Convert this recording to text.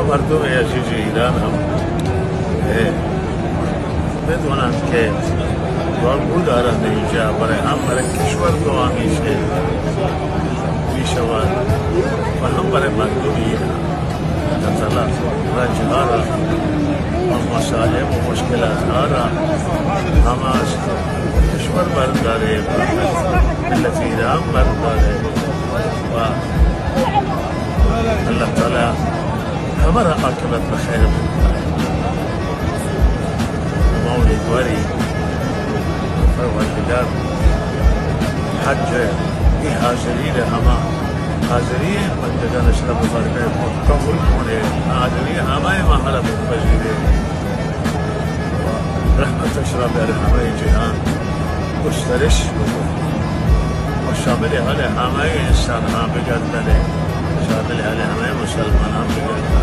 مردم عزیز ایران هم بدونند که راهگو دارند اینجا برای هم برای کشور دعا میشود و هم برای مردم ایران. الله تعالی رنجها را و مصائب و مشکلات را هم از کشور برداره و ملت ایران برداره و الله تعالی همه را عاقبت بخیر بکنه. ما امیدواریم پروردگار حج این حاضرین همه حاضرین بندگانش را ببرکه قبول کنه، حاضرین همه محل بپذیره و رحمتش را بر همه جهان گسترش بکنه و شامل حال همه انسان ها بگردنه، شامل حال همه مسلمان ها بگردنه.